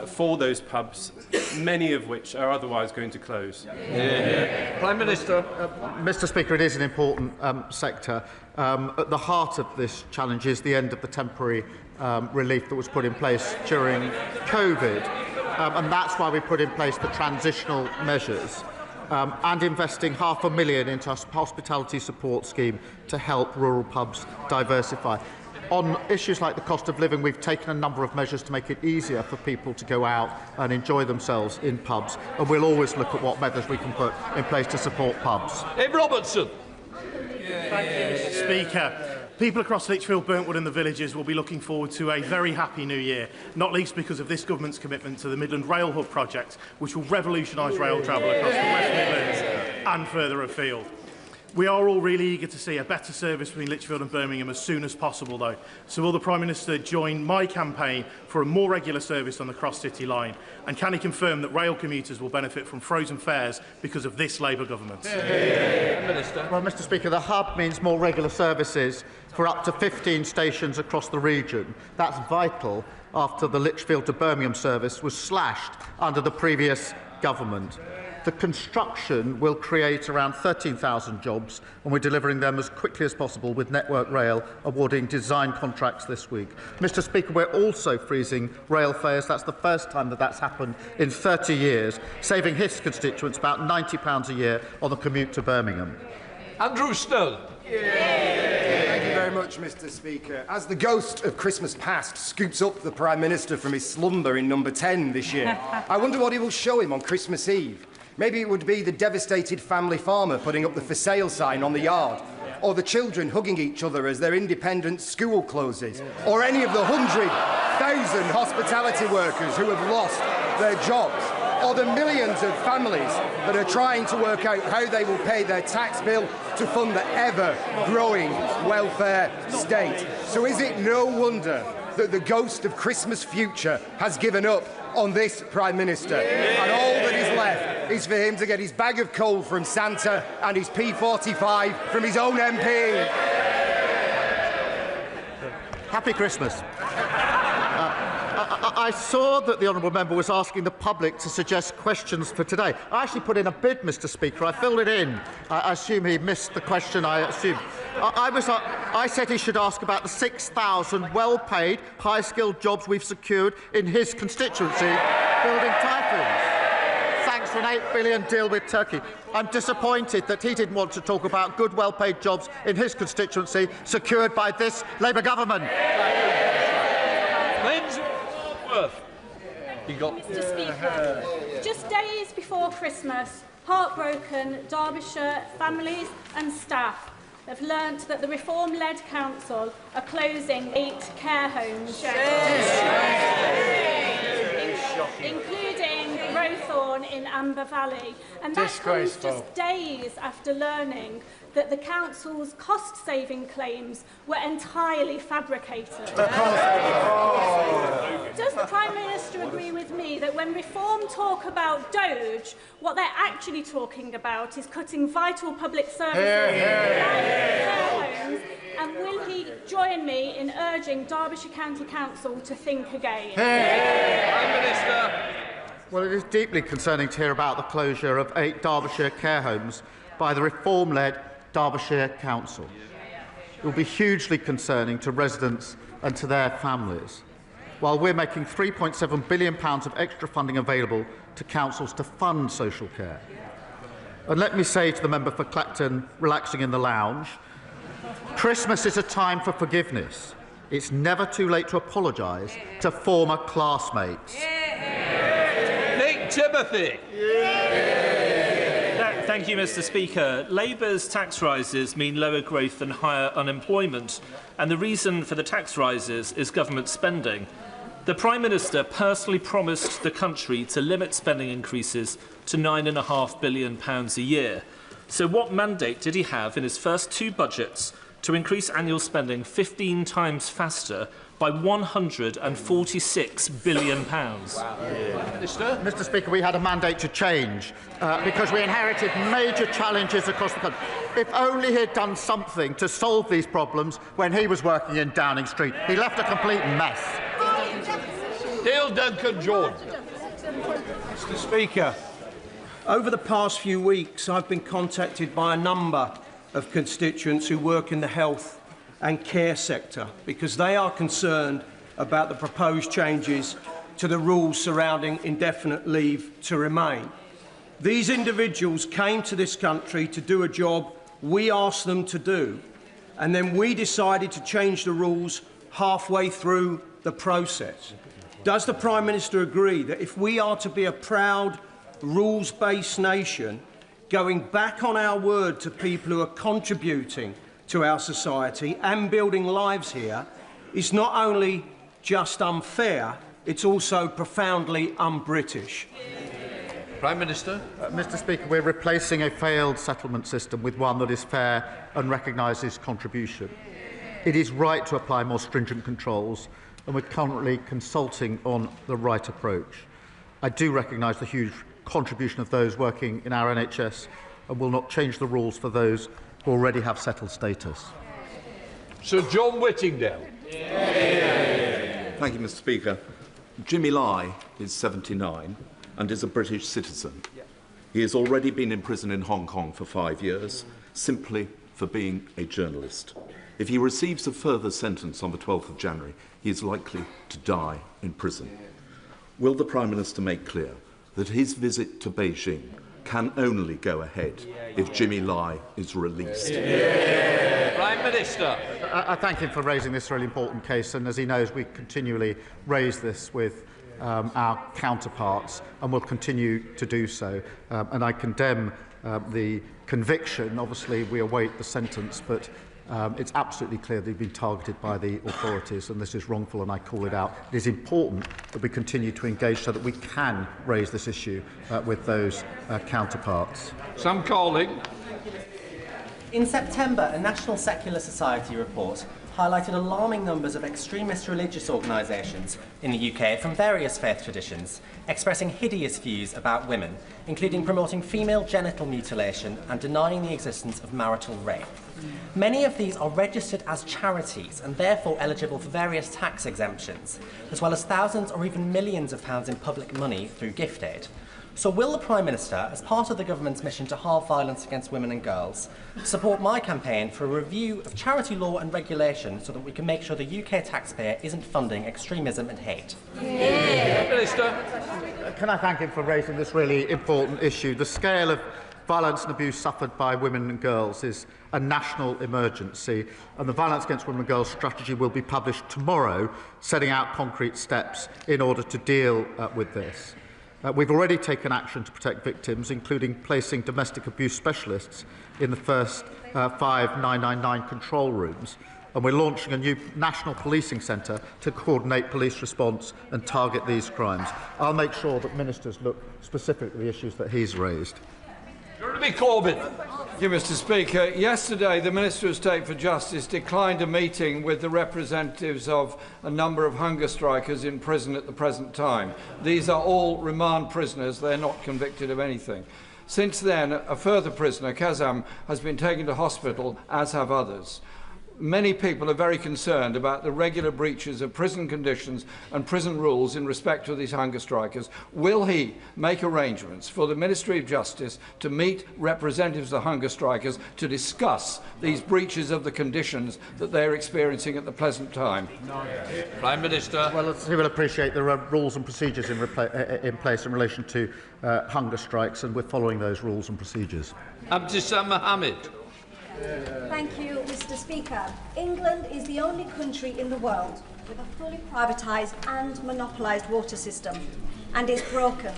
for those pubs, many of which are otherwise going to close? Prime Minister. Mr. Speaker, it is an important sector. At the heart of this challenge is the end of the temporary relief that was put in place during COVID, and that's why we put in place the transitional measures and investing £500,000 into a hospitality support scheme to help rural pubs diversify. On issues like the cost of living, we've taken a number of measures to make it easier for people to go out and enjoy themselves in pubs, and we'll always look at what measures we can put in place to support pubs. Ed Robertson. Thank you, Mr. Speaker. People across Lichfield, Burntwood and the villages will be looking forward to a very happy new year, not least because of this government's commitment to the Midland Rail Hub project, which will revolutionise rail travel across the West Midlands and further afield. We are all really eager to see a better service between Lichfield and Birmingham as soon as possible, though. So will the Prime Minister join my campaign for a more regular service on the cross-city line? And can he confirm that rail commuters will benefit from frozen fares because of this Labour government? Well, Mr. Speaker, the hub means more regular services for up to 15 stations across the region. That's vital after the Lichfield to Birmingham service was slashed under the previous government. The construction will create around 13,000 jobs, and we're delivering them as quickly as possible with Network Rail awarding design contracts this week. Mr. Speaker, we're also freezing rail fares. That's the first time that that's happened in 30 years, saving his constituents about £90 a year on the commute to Birmingham. Andrew Snell. Thank you very much, Mr. Speaker. As the ghost of Christmas past scoops up the Prime Minister from his slumber in number 10 this year, I wonder what he will show him on Christmas Eve. Maybe it would be the devastated family farmer putting up the for sale sign on the yard, or the children hugging each other as their independent school closes, or any of the 100,000 hospitality workers who have lost their jobs, or the millions of families that are trying to work out how they will pay their tax bill to fund the ever-growing welfare state. So is it no wonder that the ghost of Christmas future has given up on this Prime Minister, and all that is left is for him to get his bag of coal from Santa and his P45 from his own MP. Happy Christmas. I saw that the honourable member was asking the public to suggest questions for today. I actually put in a bid, Mr. Speaker. I filled it in. I assume he missed the question, I assume. I said he should ask about the 6,000 well-paid, high-skilled jobs we've secured in his constituency, building typhoons, thanks to an £8 billion deal with Turkey. I'm disappointed that he didn't want to talk about good, well-paid jobs in his constituency secured by this Labour government. Mr. Speaker, just days before Christmas, heartbroken Derbyshire families and staff have learnt that the Reform-led council are closing 8 care homes, including Rowthorne in Amber Valley. And that comes just days after learning that the council's cost-saving claims were entirely fabricated. Does the Prime Minister agree with me that when Reform talk about Doge, what they're actually talking about is cutting vital public services care homes? And will he join me in urging Derbyshire County Council to think again? Prime Minister. Well, it is deeply concerning to hear about the closure of 8 Derbyshire care homes by the Reform-led Derbyshire Council. It will be hugely concerning to residents and to their families, while we're making £3.7 billion of extra funding available to councils to fund social care. And let me say to the member for Clacton, relaxing in the lounge, Christmas is a time for forgiveness. It's never too late to apologise to former classmates. Nick Timothy. Thank you, Mr. Speaker. Labour's tax rises mean lower growth and higher unemployment, and the reason for the tax rises is government spending. The Prime Minister personally promised the country to limit spending increases to £9.5 billion a year. So what mandate did he have in his first 2 budgets to increase annual spending 15 times faster by £146 billion? Mr. Speaker, we had a mandate to change because we inherited major challenges across the country. If only he had done something to solve these problems when he was working in Downing Street. He left a complete mess. Neil Duncan Jordan. Mr. Speaker, over the past few weeks, I've been contacted by a number of constituents who work in the health and care sector because they are concerned about the proposed changes to the rules surrounding indefinite leave to remain. These individuals came to this country to do a job we asked them to do, and then we decided to change the rules halfway through the process. Does the Prime Minister agree that if we are to be a proud, rules-based nation, going back on our word to people who are contributing to our society and building lives here is not only just unfair, it's also profoundly un-British? Prime Minister. Mr. Speaker, we're replacing a failed settlement system with one that is fair and recognises contribution. It is right to apply more stringent controls, and we're currently consulting on the right approach. I do recognise the huge contribution of those working in our NHS and will not change the rules for those who already have settled status. Sir John Whittingdale. Thank you, Mr. Speaker. Jimmy Lai is 79 and is a British citizen. He has already been in prison in Hong Kong for 5 years, simply for being a journalist. If he receives a further sentence on the 12th of January, he is likely to die in prison. Will the Prime Minister make clear that his visit to Beijing can only go ahead if Jimmy Lai is released? Prime Minister. I thank him for raising this really important case, and as he knows, we continually raise this with our counterparts and will continue to do so. And I condemn the conviction. Obviously, we await the sentence, but it's absolutely clear that he's been targeted by the authorities, and this is wrongful, and I call it out. It is important that we continue to engage so that we can raise this issue with those counterparts. Sam Carling. In September, a National Secular Society report highlighted alarming numbers of extremist religious organisations in the UK from various faith traditions, expressing hideous views about women, including promoting female genital mutilation and denying the existence of marital rape. Many of these are registered as charities and therefore eligible for various tax exemptions, as well as thousands or even millions of pounds in public money through gift aid. So will the Prime Minister, as part of the government's mission to halve violence against women and girls, support my campaign for a review of charity law and regulation so that we can make sure the UK taxpayer isn't funding extremism and hate? Minister. Can I thank him for raising this really important issue? The scale of violence and abuse suffered by women and girls is a national emergency, and the Violence Against Women and Girls strategy will be published tomorrow, setting out concrete steps in order to deal with this. We've already taken action to protect victims, including placing domestic abuse specialists in the first 5 999 control rooms, and we're launching a new national policing centre to coordinate police response and target these crimes. I'll make sure that ministers look specifically at the issues that he's raised. Thank you, Mr. Speaker. Yesterday, the Minister of State for Justice declined a meeting with the representatives of a number of hunger strikers in prison at the present time. These are all remand prisoners. They're not convicted of anything. Since then, a further prisoner, Kazam, has been taken to hospital, as have others. Many people are very concerned about the regular breaches of prison conditions and prison rules in respect to these hunger strikers. Will he make arrangements for the Ministry of Justice to meet representatives of the hunger strikers to discuss these breaches of the conditions that they are experiencing at the present time? Prime Minister. Well, he will appreciate there are rules and procedures in place in relation to hunger strikes, and we're following those rules and procedures. Abdissam Mohammed. Thank you, Mr. Speaker. England is the only country in the world with a fully privatised and monopolised water system, and it's broken.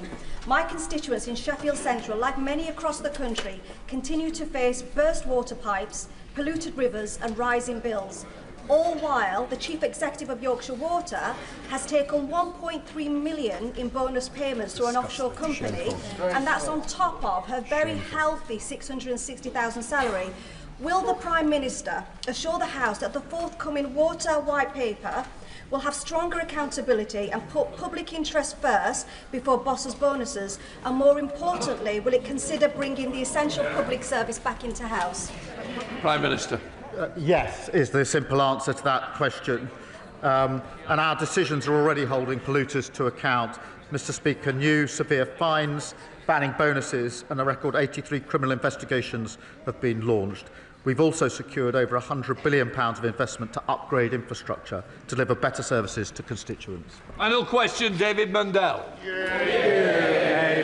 My constituents in Sheffield Central, like many across the country, continue to face burst water pipes, polluted rivers and rising bills, all while the Chief Executive of Yorkshire Water has taken 1.3 million in bonus payments to an offshore company, and that's on top of her very healthy £660,000 salary. Will the Prime Minister assure the House that the forthcoming Water White Paper will have stronger accountability and put public interest first before bosses' bonuses? And more importantly, will it consider bringing the essential public service back into House? Prime Minister. Yes, is the simple answer to that question. And our decisions are already holding polluters to account. Mr. Speaker, new severe fines, banning bonuses and a record 83 criminal investigations have been launched. We've also secured over £100 billion of investment to upgrade infrastructure to deliver better services to constituents. Final question, David Mundell.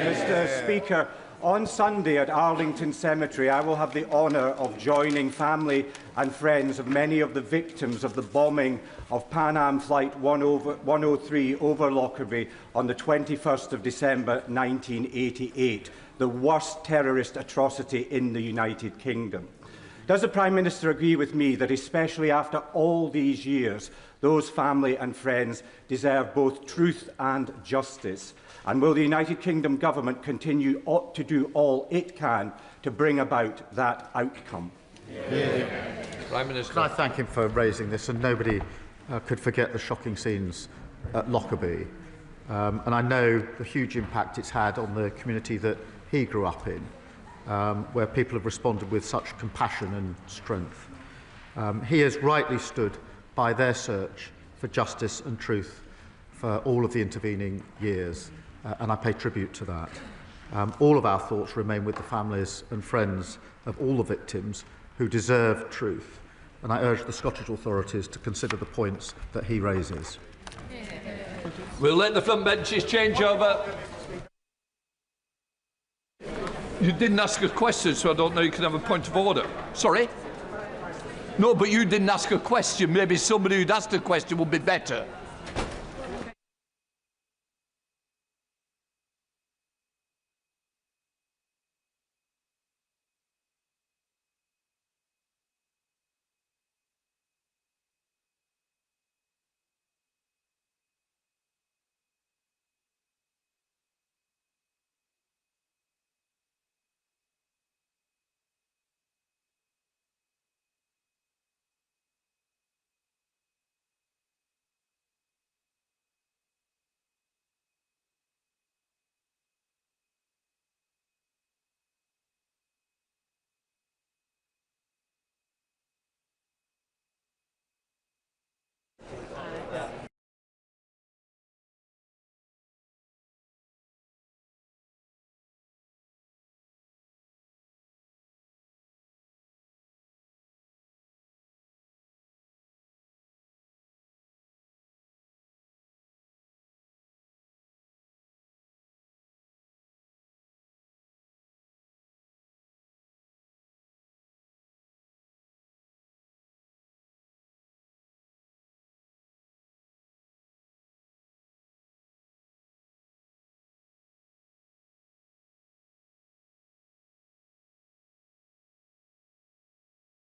Mr. Speaker, on Sunday at Arlington Cemetery, I will have the honour of joining family and friends of many of the victims of the bombing of Pan Am Flight 103 over Lockerbie on the 21st of December 1988, the worst terrorist atrocity in the United Kingdom. Does the Prime Minister agree with me that, especially after all these years, those family and friends deserve both truth and justice? And will the United Kingdom Government continue to do all it can to bring about that outcome? Prime Minister. Can I thank him for raising this? And nobody could forget the shocking scenes at Lockerbie. And I know the huge impact it's had on the community that he grew up in, where people have responded with such compassion and strength. He has rightly stood by their search for justice and truth for all of the intervening years, and I pay tribute to that. All of our thoughts remain with the families and friends of all the victims who deserve truth, and I urge the Scottish authorities to consider the points that he raises. We'll let the front benches change over. You didn't ask a question, so I don't know you can have a point of order. Sorry? No, but you didn't ask a question. Maybe somebody who'd asked a question would be better.